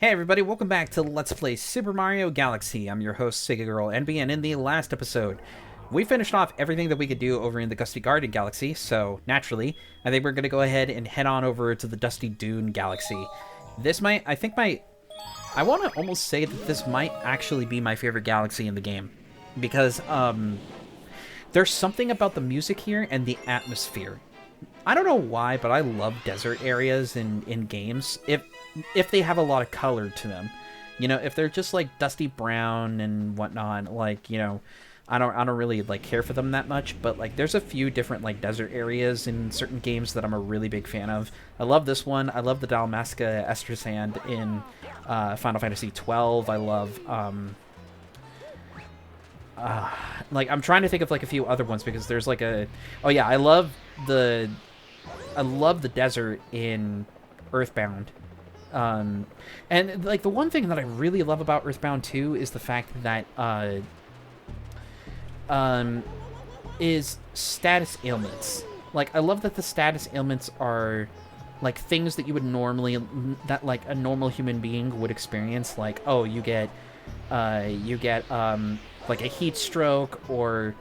Hey everybody, welcome back to Let's Play Super Mario Galaxy. I'm your host, Sega Girl NB, and in the last episode, we finished off everything that we could do over in the Gusty Garden Galaxy, so naturally, I think we're going to go ahead and head on over to the Dusty Dune Galaxy. I want to almost say that this might actually be my favorite galaxy in the game, because, there's something about the music here and the atmosphere. I don't know why, but I love desert areas in games if they have a lot of color to them. You know, if they're just like dusty brown and whatnot, like, you know, I don't really like care for them that much, but like there's a few different like desert areas in certain games that I'm a really big fan of. I love this one. I love the Dalmasca Ester Sand in Final Fantasy 12. I love like I'm trying to think of like a few other ones because there's like oh yeah, I love the desert in Earthbound. And like the one thing that I really love about Earthbound 2 is the fact that is status ailments. Like I love that the status ailments are like things that you would normally that like a normal human being would experience. Like, oh, you get like a heat stroke, or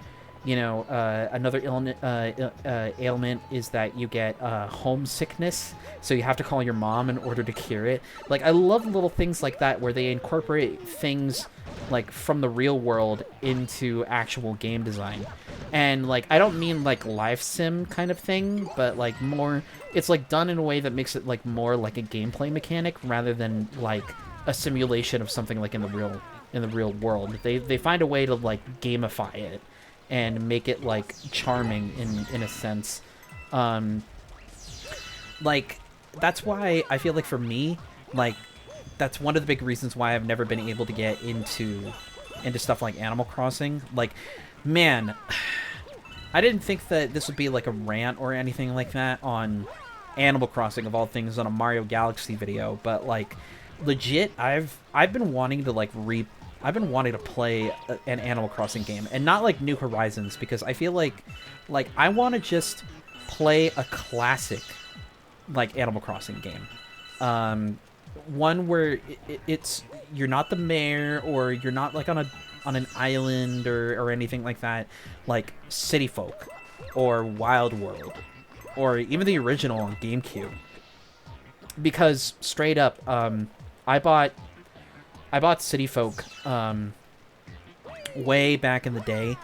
you know, another ailment is that you get homesickness, so you have to call your mom in order to cure it. Like, I love little things like that where they incorporate things like from the real world into actual game design. And like, I don't mean like life sim kind of thing, but like more, it's like done in a way that makes it like more like a gameplay mechanic rather than like a simulation of something like in the real world. They find a way to like gamify it and make it like charming in a sense. Like that's why I feel like for me, like that's one of the big reasons why I've never been able to get into stuff like Animal Crossing. Like, man, I didn't think that this would be like a rant or anything like that on Animal Crossing of all things on a Mario Galaxy video, but like legit I've been wanting to like play an Animal Crossing game, and not like New Horizons, because I feel like I want to just play a classic like Animal Crossing game, one where it's you're not the mayor, or you're not like on an island or anything like that, like City Folk or Wild World or even the original on GameCube, because straight up I bought City Folk way back in the day,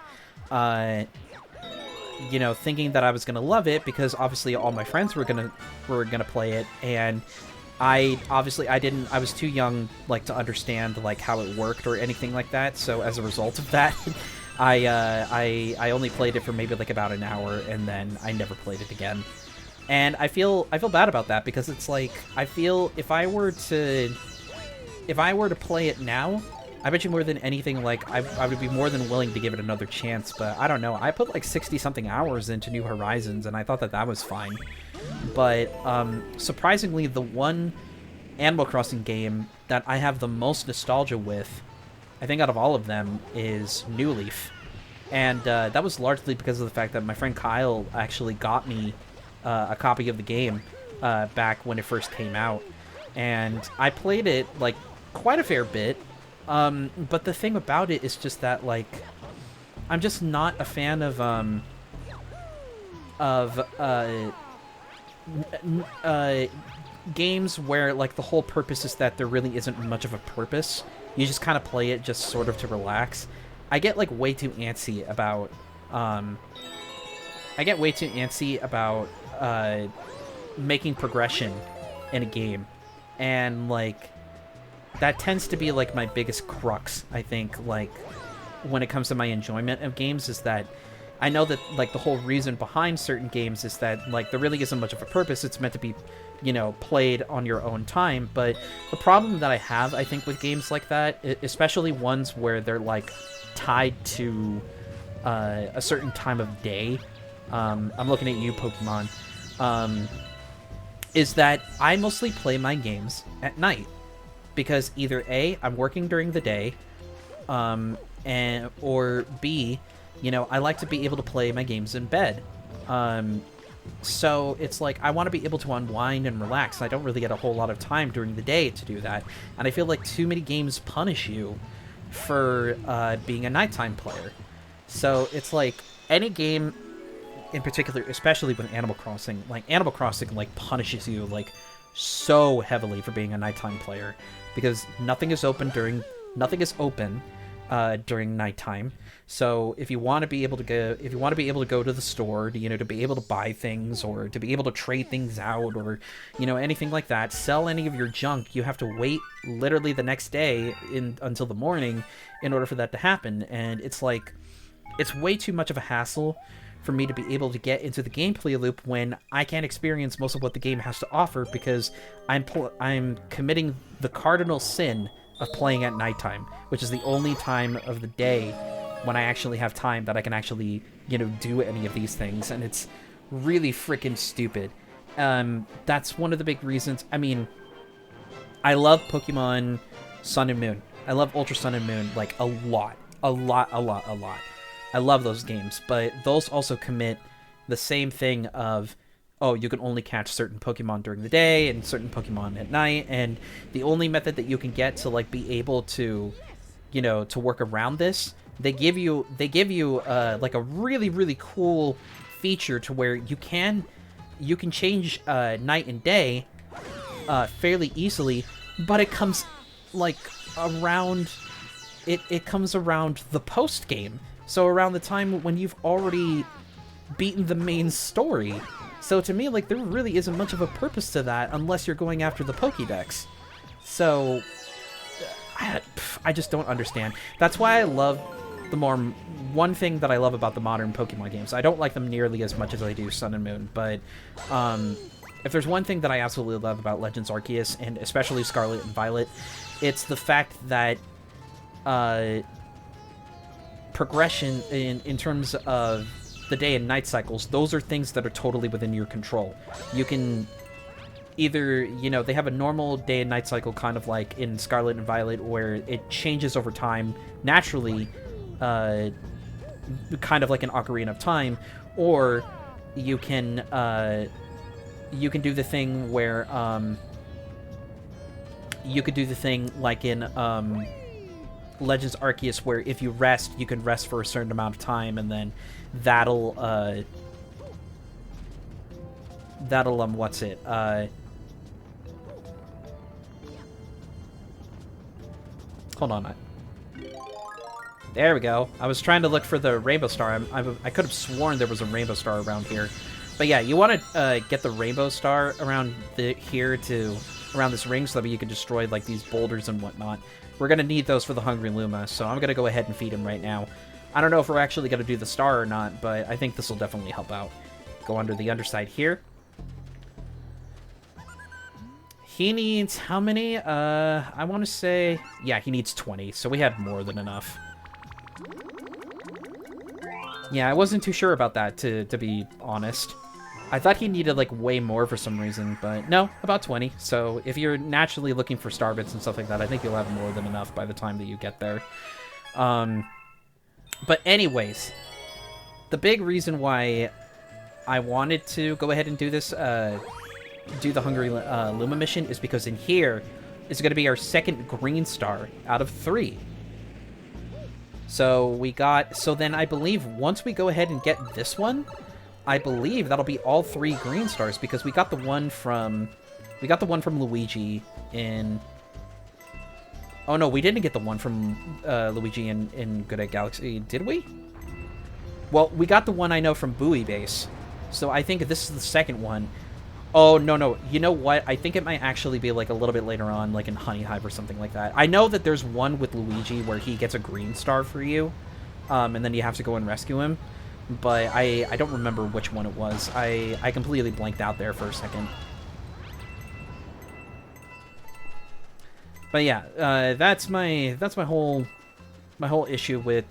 you know, thinking that I was gonna love it because obviously all my friends were gonna play it, and I was too young like to understand like how it worked or anything like that. So as a result of that, I only played it for maybe like about an hour, and then I never played it again. And I feel bad about that, because it's like I feel if I were to play it now, I bet you more than anything, like, I would be more than willing to give it another chance, but I don't know. I put, like, 60-something hours into New Horizons, and I thought that was fine. But, surprisingly, the one Animal Crossing game that I have the most nostalgia with, I think out of all of them, is New Leaf. And, that was largely because of the fact that my friend Kyle actually got me a copy of the game back when it first came out. And I played it, like, quite a fair bit, but the thing about it is just that, like, I'm just not a fan of games where, like, the whole purpose is that there really isn't much of a purpose. You just kind of play it just sort of to relax. I get, like, way too antsy about, making progression in a game. And, like, that tends to be, like, my biggest crux, I think, like, when it comes to my enjoyment of games, is that I know that, like, the whole reason behind certain games is that, like, there really isn't much of a purpose. It's meant to be, you know, played on your own time. But the problem that I have, I think, with games like that, especially ones where they're, like, tied to a certain time of day, I'm looking at you, Pokemon, is that I mostly play my games at night. Because either A, I'm working during the day, or B, you know, I like to be able to play my games in bed. So it's like I want to be able to unwind and relax. I don't really get a whole lot of time during the day to do that, and I feel like too many games punish you for being a nighttime player. So it's like any game in particular, especially with Animal Crossing, like Animal Crossing like punishes you like so heavily for being a nighttime player, because nothing is open during nighttime. So if you want to be able to go to the store, to be able to buy things or to be able to trade things out or anything like that, sell any of your junk, you have to wait literally the next day until the morning in order for that to happen. And it's like it's way too much of a hassle for me to be able to get into the gameplay loop when I can't experience most of what the game has to offer, because I'm committing the cardinal sin of playing at nighttime, which is the only time of the day when I actually have time that I can actually, do any of these things, and it's really freaking stupid. That's one of the big reasons. I mean, I love Pokemon Sun and Moon. I love Ultra Sun and Moon, like, a lot. I love those games, but those also commit the same thing of, oh, you can only catch certain Pokemon during the day and certain Pokemon at night, and the only method that you can get to like be able to, to work around this, they give you like a really, really cool feature to where you can change night and day fairly easily, but it comes like around it comes around the post game, so around the time when you've already beaten the main story. So to me, like, there really isn't much of a purpose to that unless you're going after the Pokédex. So I just don't understand. That's why I love one thing that I love about the modern Pokemon games. I don't like them nearly as much as I do Sun and Moon, but if there's one thing that I absolutely love about Legends Arceus, and especially Scarlet and Violet, it's the fact that progression in terms of the day and night cycles, those are things that are totally within your control. You can either, they have a normal day and night cycle, kind of like in Scarlet and Violet, where it changes over time naturally, kind of like an Ocarina of Time, or you can do the thing where you could do the thing like in Legends Arceus, where if you rest, you can rest for a certain amount of time, and then that'll what's it? Hold on. There we go. I was trying to look for the Rainbow Star. I could have sworn there was a Rainbow Star around here. But yeah, you want to get the Rainbow Star around around this ring so that you can destroy like these boulders and whatnot. We're going to need those for the Hungry Luma, so I'm going to go ahead and feed him right now. I don't know if we're actually going to do the star or not, but I think this will definitely help out. Go under the underside here. He needs how many? I want to say... Yeah, he needs 20, so we had more than enough. Yeah, I wasn't too sure about that, to be honest. I thought he needed, like, way more for some reason, but no, about 20. So if you're naturally looking for star bits and stuff like that, I think you'll have more than enough by the time that you get there. But anyways, the big reason why I wanted to go ahead and do this, do the Hungry Luma mission, is because in here is going to be our second green star out of 3. So then I believe once we go ahead and get this one, I believe that'll be all 3 green stars, because we got the one from Luigi in... Oh no, we didn't get the one from Luigi in Good Egg Galaxy, did we? Well, we got the one I know from Bowie Base, so I think this is the second one. Oh, no, you know what? I think it might actually be like a little bit later on, like in Honey Hive or something like that. I know that there's one with Luigi where he gets a green star for you, and then you have to go and rescue him. But I don't remember which one it was. I completely blanked out there for a second. But yeah, that's my whole issue with,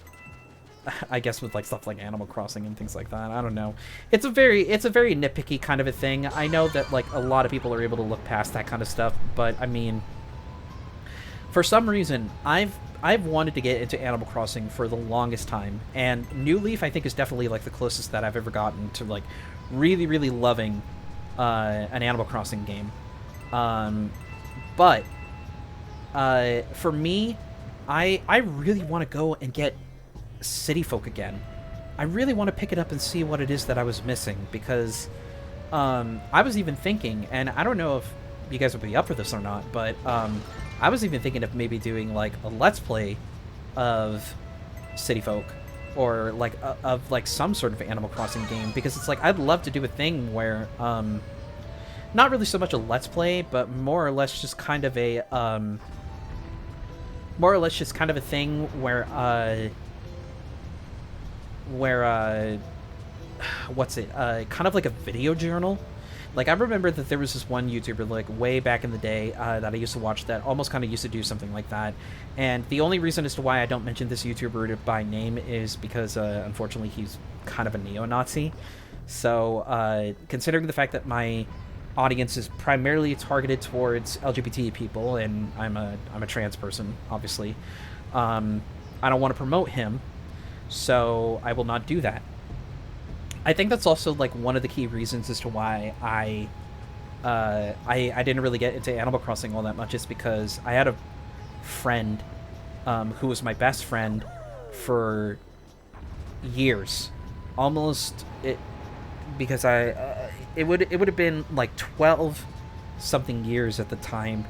I guess, with like stuff like Animal Crossing and things like that. I don't know. It's a very nitpicky kind of a thing. I know that like a lot of people are able to look past that kind of stuff, but I mean, for some reason, I've wanted to get into Animal Crossing for the longest time, and New Leaf I think is definitely like the closest that I've ever gotten to like really really loving an Animal Crossing game. But for me, I really want to go and get City Folk again. I really want to pick it up and see what it is that I was missing, because I was even thinking, and I don't know if you guys would be up for this or not, but I was even thinking of maybe doing like a Let's Play of City Folk, or like of like some sort of Animal Crossing game, because it's like I'd love to do a thing where not really so much a Let's Play, but more or less just kind of a thing where what's it, kind of like a video journal. Like, I remember that there was this one YouTuber, like, way back in the day that I used to watch that almost kind of used to do something like that. And the only reason as to why I don't mention this YouTuber by name is because, unfortunately, he's kind of a neo-Nazi. So, considering the fact that my audience is primarily targeted towards LGBT people, and I'm a trans person, obviously, I don't want to promote him, so I will not do that. I think that's also like one of the key reasons as to why I didn't really get into Animal Crossing all that much, is because I had a friend who was my best friend for years, almost it, because it would have been like 12 something years at the time.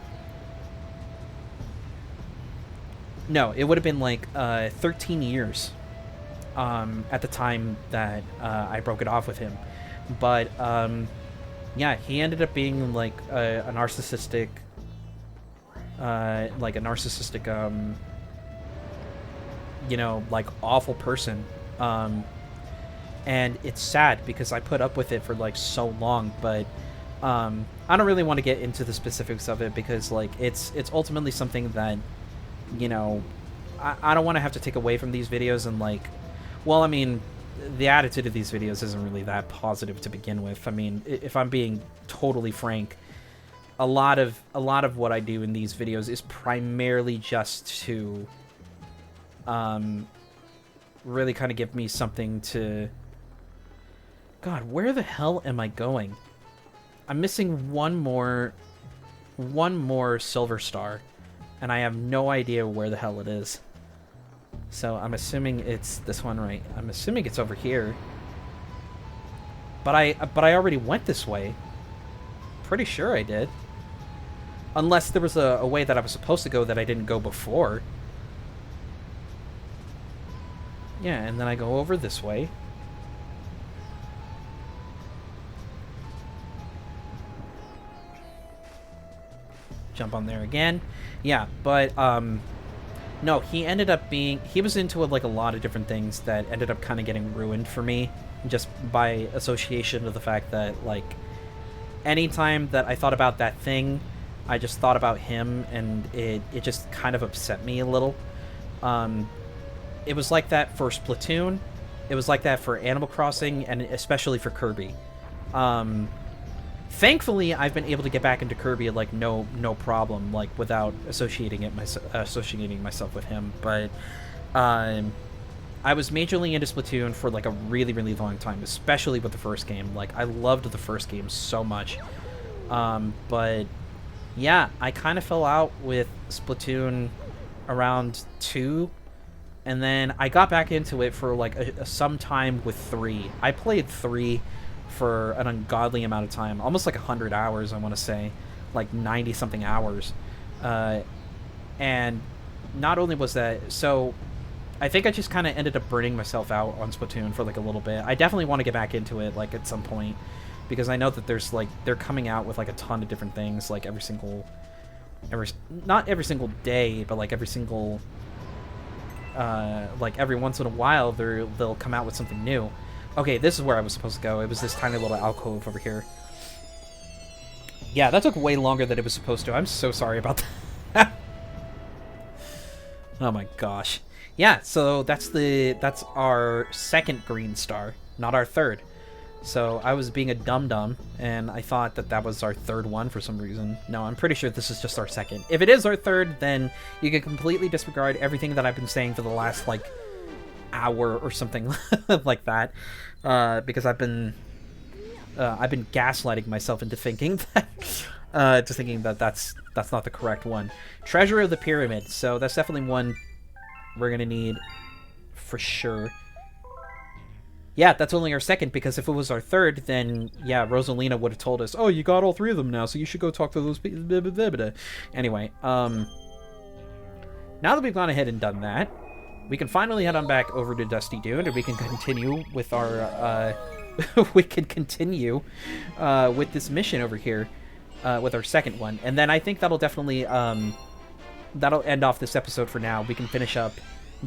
No, it would have been like 13 years. At the time that I broke it off with him. But yeah, he ended up being like a narcissistic you know, like awful person. And it's sad because I put up with it for like so long, but I don't really want to get into the specifics of it, because like it's ultimately something that, you know, I don't want to have to take away from these videos. And like, well, I mean, the attitude of these videos isn't really that positive to begin with. I mean, if I'm being totally frank, a lot of what I do in these videos is primarily just to really kind of give me something to... God, where the hell am I going? I'm missing one more silver star, and I have no idea where the hell it is. So I'm assuming it's this one, right? I'm assuming it's over here. But I already went this way. Pretty sure I did. Unless there was a way that I was supposed to go that I didn't go before. Yeah, and then I go over this way. Jump on there again. Yeah, but no, he ended up being... He was into like a lot of different things that ended up kind of getting ruined for me, just by association of the fact that, like, anytime that I thought about that thing, I just thought about him, and it just kind of upset me a little. It was like that for Splatoon. It was like that for Animal Crossing, and especially for Kirby. Thankfully, I've been able to get back into Kirby like no problem, like without associating myself with him. But I was majorly into Splatoon for like a really really long time, especially with the first game. Like, I loved the first game so much. But yeah, I kind of fell out with Splatoon around 2, and then I got back into it for like some time with 3. I played 3 for an ungodly amount of time, almost like 100 hours, I want to say, like 90 something hours. And not only was that, so I think I just kind of ended up burning myself out on Splatoon for like a little bit. I definitely want to get back into it like at some point, because I know that there's like, they're coming out with like a ton of different things, like not every single day, but like every single like every once in a while they'll come out with something new. Okay, this is where I was supposed to go. It was this tiny little alcove over here. Yeah, that took way longer than it was supposed to. I'm so sorry about that. Oh my gosh. Yeah, so that's our second green star, not our third. So I was being a dum-dum, and I thought that that was our third one for some reason. No, I'm pretty sure this is just our second. If it is our third, then you can completely disregard everything that I've been saying for the last, like, hour or something like that. Because I've been gaslighting myself into thinking that, that's not the correct one. Treasure of the Pyramid. So that's definitely one we're gonna need for sure. Yeah, that's only our second, because if it was our third, then, yeah, Rosalina would have told us, oh, you got all three of them now, so you should go talk to those people. Anyway, now that we've gone ahead and done that, we can finally head on back over to Dusty Dune, and we can continue with our, with this mission over here, with our second one. And then I think that'll definitely, that'll end off this episode for now. We can finish up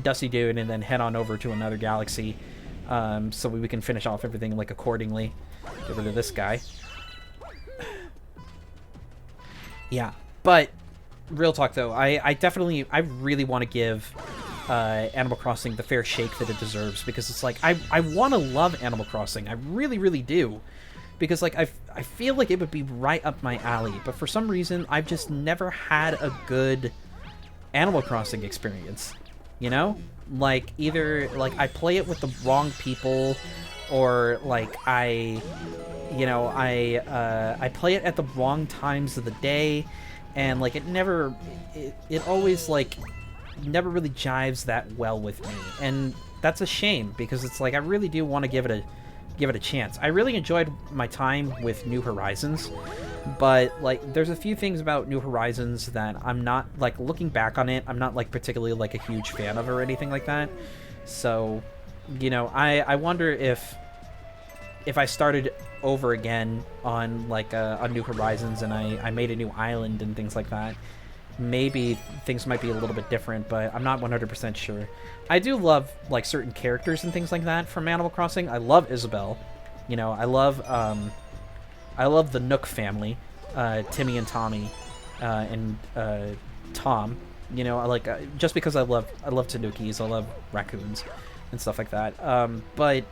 Dusty Dune and then head on over to another galaxy. So we can finish off everything, like, accordingly. Get rid of this guy. Yeah, but real talk, though, I really want to give Animal Crossing the fair shake that it deserves, because it's like, I want to love Animal Crossing. I really, really do. Because, like, I feel like it would be right up my alley, but for some reason, I've just never had a good Animal Crossing experience, you know? Like, either, like, I play it with the wrong people, or, like, I play it at the wrong times of the day, and, like, it always, like, never really jives that well with me, and that's a shame, because it's like, I really do want to give it a chance. I really enjoyed my time with New Horizons, but, like, there's a few things about New Horizons that I'm not, like, looking back on it, I'm not, like, particularly, like, a huge fan of or anything like that. So, you know, I wonder if I started over again on, like, on New Horizons, and I made a new island and things like that, maybe things might be a little bit different, but I'm not 100% sure. I do love, like, certain characters and things like that from Animal Crossing. I love Isabelle. You know, I love the Nook family, Timmy and Tommy, and Tom. You know, I like, just because I love Tanukis, I love raccoons and stuff like that. But,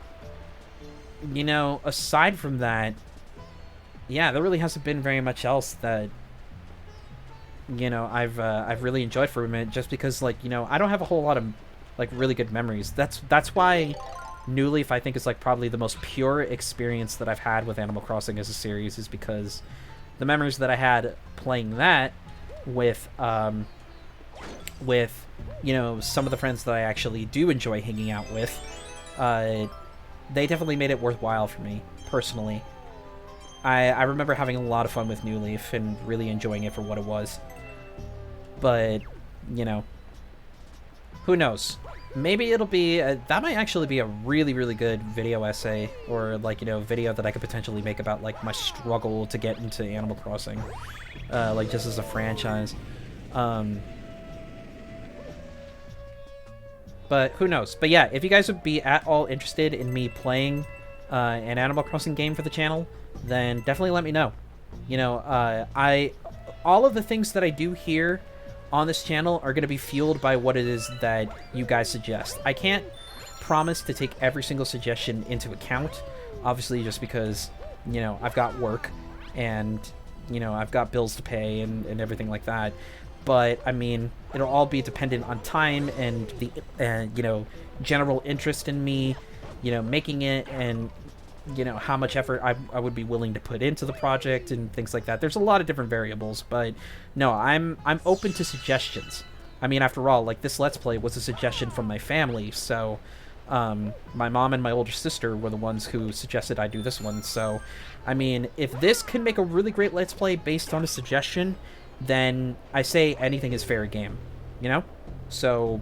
you know, aside from that, yeah, there really hasn't been very much else that, you know, I've really enjoyed for a minute, just because, like, you know, I don't have a whole lot of, like, really good memories. That's why New Leaf, I think, is, like, probably the most pure experience that I've had with Animal Crossing as a series, is because the memories that I had playing that with, you know, some of the friends that I actually do enjoy hanging out with, they definitely made it worthwhile for me, personally. I remember having a lot of fun with New Leaf and really enjoying it for what it was. But, you know, who knows? Maybe it'll be, that might actually be a really, really good video essay, or, like, you know, video that I could potentially make about, like, my struggle to get into Animal Crossing, like, just as a franchise. But who knows? But yeah, if you guys would be at all interested in me playing an Animal Crossing game for the channel, then definitely let me know. You know, all of the things that I do here on this channel are going to be fueled by what it is that you guys suggest. I can't promise to take every single suggestion into account, obviously, just because, you know, I've got work, and, you know, I've got bills to pay and everything like that. But, I mean, it'll all be dependent on time and the, you know, general interest in me, you know, making it, and, you know, how much effort I would be willing to put into the project and things like that. There's a lot of different variables, but no, I'm open to suggestions. I mean, after all, like, this Let's Play was a suggestion from my family, so my mom and my older sister were the ones who suggested I do this one. So, I mean, if this can make a really great Let's Play based on a suggestion, then I say anything is fair game, you know? So,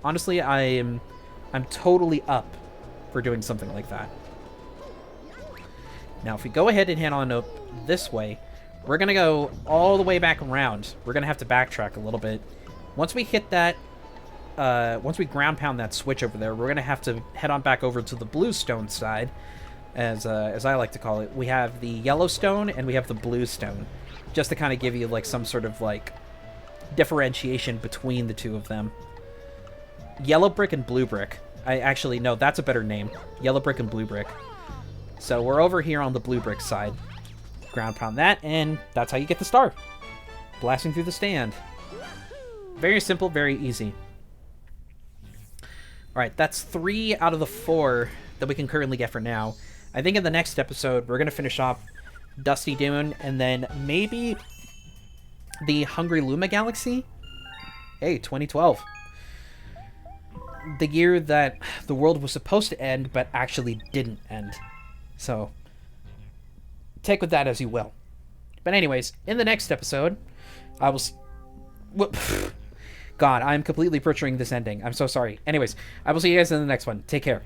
honestly, I'm totally up for doing something like that. Now, if we go ahead and head on up this way, we're going to go all the way back around. We're going to have to backtrack a little bit. Once we hit that, once we ground pound that switch over there, we're going to have to head on back over to the blue stone side, as I like to call it. We have the yellow stone and we have the blue stone, just to kind of give you, like, some sort of, like, differentiation between the two of them. Yellow brick and blue brick. No, that's a better name. Yellow brick and blue brick. So we're over here on the blue brick side. Ground pound that, and that's how you get the star. Blasting through the stand. Very simple, very easy. Alright, that's 3 out of the 4 that we can currently get for now. I think in the next episode, we're going to finish off Dusty Dune, and then maybe the Hungry Luma Galaxy? Hey, 2012. The year that the world was supposed to end, but actually didn't end. So, take with that as you will. But anyways, in the next episode, I will... God, I'm completely butchering this ending. I'm so sorry. Anyways, I will see you guys in the next one. Take care.